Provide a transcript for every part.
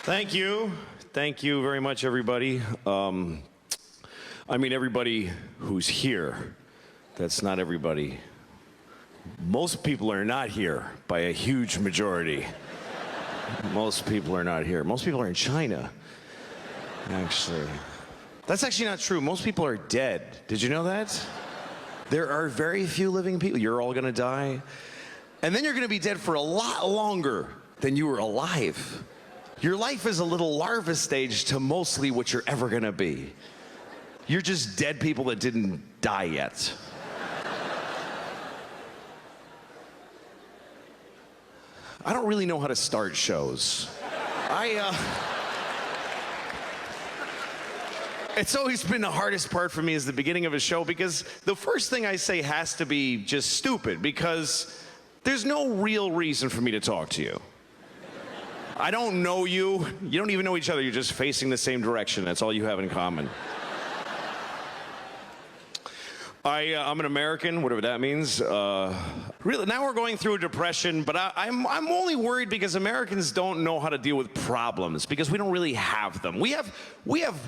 Thank you. Thank you very much, everybody. I mean, everybody who's here. That's not everybody. Most people are not here by a huge majority. Most people are not here. Most people are in China, actually. That's actually not true. Most people are dead. Did you know that? There are very few living people. You're all gonna die. And then you're gonna be dead for a lot longer than you were alive. Your life is a little larva stage to mostly what you're ever gonna be. You're just dead people that didn't die yet. I don't really know how to start shows. It's always been the hardest part for me is the beginning of a show, because the first thing I say has to be just stupid, because there's no real reason for me to talk to you. I don't know you. You don't even know each other. You're just facing the same direction. That's all you have in common. I'm an American, whatever that means. Really, now we're going through a depression, but I'm only worried because Americans don't know how to deal with problems, because we don't really have them. We have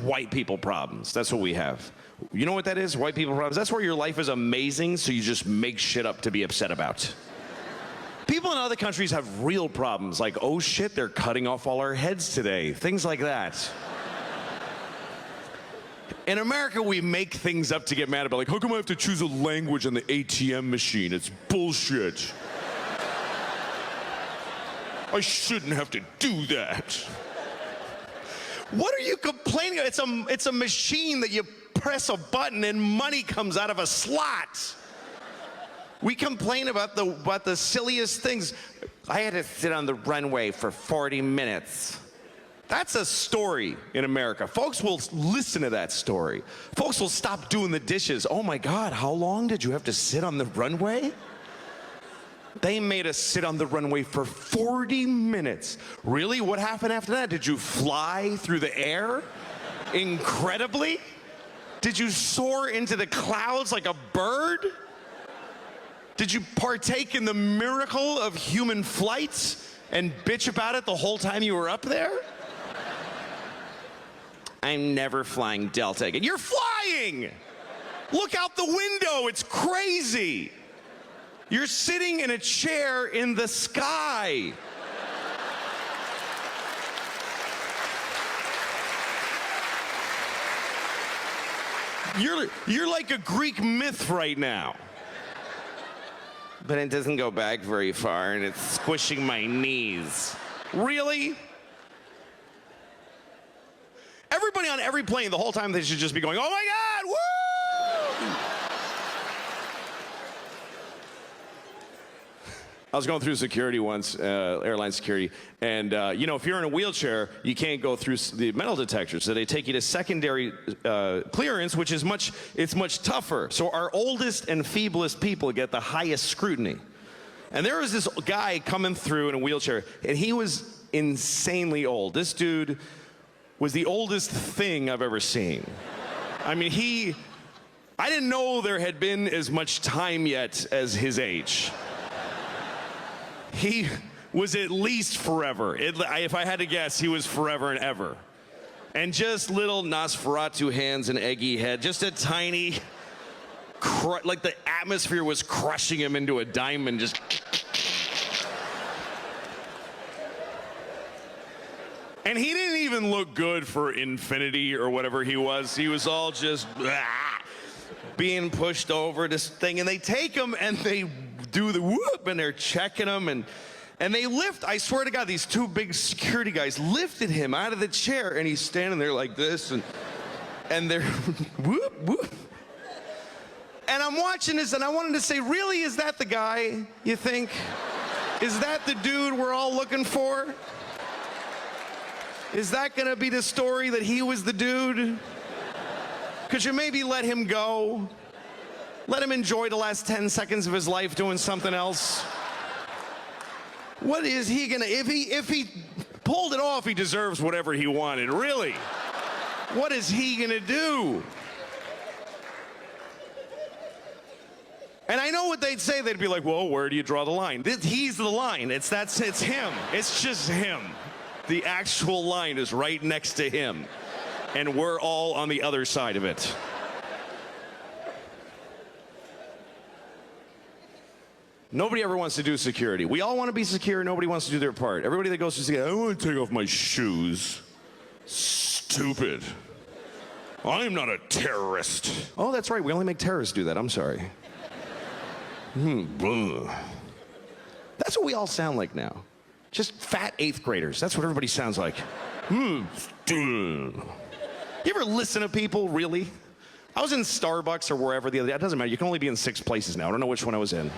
white people problems. That's what we have. You know what that is? White people problems. That's where your life is amazing, so you just make shit up to be upset about. People in other countries have real problems, like, oh shit, they're cutting off all our heads today. Things like that. In America, we make things up to get mad about, like, how come I have to choose a language on the ATM machine? It's bullshit. I shouldn't have to do that. What are you complaining about? It's a machine that you press a button and money comes out of a slot. We complain about the silliest things. I had to sit on the runway for 40 minutes. That's a story in America. Folks will listen to that story. Folks will stop doing the dishes. Oh my God, how long did you have to sit on the runway? They made us sit on the runway for 40 minutes. Really? What happened after that? Did you fly through the air incredibly? Did you soar into the clouds like a bird? Did you partake in the miracle of human flight and bitch about it the whole time you were up there? I'm never flying Delta again. You're flying! Look out the window, it's crazy. You're sitting in a chair in the sky. You're like a Greek myth right now. But it doesn't go back very far, and it's squishing my knees. Really? Everybody on every plane, the whole time, they should just be going, oh my God, woo! I was going through security once, airline security, and you know, if you're in a wheelchair, you can't go through the metal detector, so they take you to secondary clearance, which is much tougher. So our oldest and feeblest people get the highest scrutiny. And there was this guy coming through in a wheelchair, and he was insanely old. This dude was the oldest thing I've ever seen. I mean, I didn't know there had been as much time yet as his age. He was at least forever. If I had to guess, he was forever and ever. And just little Nosferatu hands and eggy head, just a tiny, like the atmosphere was crushing him into a diamond, just. And he didn't even look good for infinity or whatever he was. He was all just being pushed over this thing. And they take him and they do the whoop and they're checking him. And they lift, I swear to God, these two big security guys lifted him out of the chair. And he's standing there like this. And they're whoop, whoop. And I'm watching this and I wanted to say, really, is that the guy, you think? Is that the dude we're all looking for? Is that gonna be the story, that he was the dude? Could you maybe let him go? Let him enjoy the last 10 seconds of his life doing something else? What is he gonna, if he pulled it off, he deserves whatever he wanted, really. What is he gonna do? And I know what they'd say. They'd be like, well, where do you draw the line? He's the line. It's him. It's just him. The actual line is right next to him, and we're all on the other side of it. Nobody ever wants to do security. We all want to be secure. Nobody wants to do their part. Everybody that goes to security, I want to take off my shoes. Stupid. I'm not a terrorist. Oh, that's right. We only make terrorists do that. I'm sorry. That's what we all sound like now. Just fat 8th graders. That's what everybody sounds like. You ever listen to people, really? I was in Starbucks or wherever the other day. It doesn't matter. You can only be in 6 places now. I don't know which one I was in.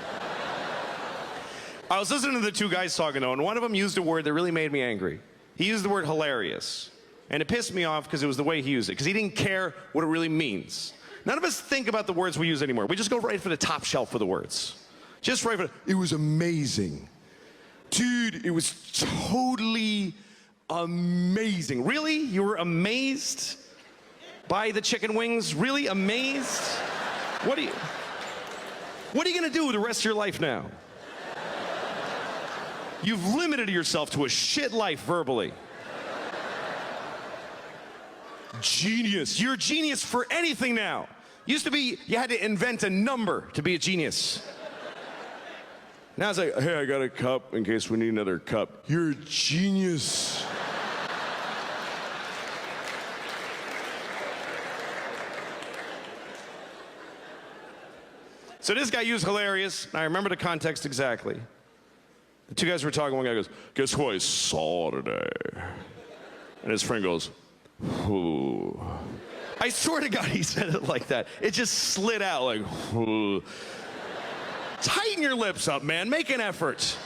I was listening to the 2 guys talking, though, and one of them used a word that really made me angry. He used the word hilarious. And it pissed me off because it was the way he used it, because he didn't care what it really means. None of us think about the words we use anymore. We just go right for the top shelf of the words. Just right for it was amazing. Dude, it was totally amazing. Really? You were amazed by the chicken wings? Really amazed? What are you gonna do with the rest of your life now? You've limited yourself to a shit life verbally. Genius. You're a genius for anything now. Used to be, you had to invent a number to be a genius. Now it's like, hey, I got a cup in case we need another cup. You're a genius. So this guy used hilarious. I remember the context exactly. The 2 guys were talking. One guy goes, guess who I saw today? And his friend goes, who? I swear to God he said it like that. It just slid out like, who? Tighten your lips up, man. Make an effort.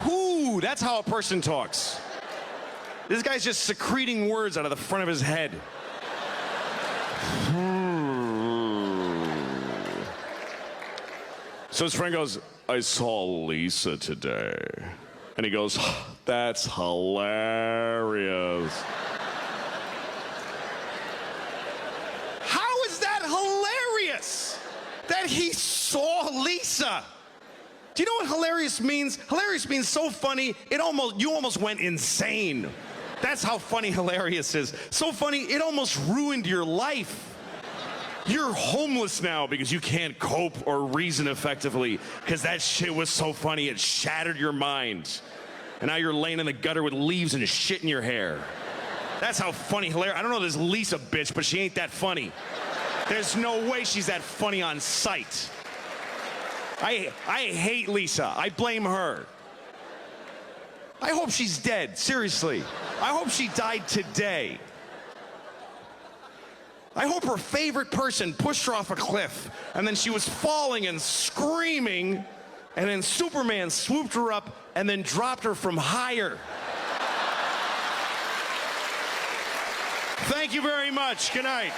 Who? That's how a person talks. This guy's just secreting words out of the front of his head. So his friend goes, I saw Lisa today. And he goes, that's hilarious. How is that hilarious? That he saw Lisa. Do you know what hilarious means? Hilarious means so funny, you almost went insane. That's how funny hilarious is. So funny, it almost ruined your life. You're homeless now because you can't cope or reason effectively because that shit was so funny it shattered your mind. And now you're laying in the gutter with leaves and shit in your hair. That's how funny, hilarious. I don't know this Lisa bitch, but she ain't that funny. There's no way she's that funny on sight. I hate Lisa. I blame her. I hope she's dead, seriously. I hope she died today. I hope her favorite person pushed her off a cliff, and then she was falling and screaming, and then Superman swooped her up and then dropped her from higher. Thank you very much. Good night.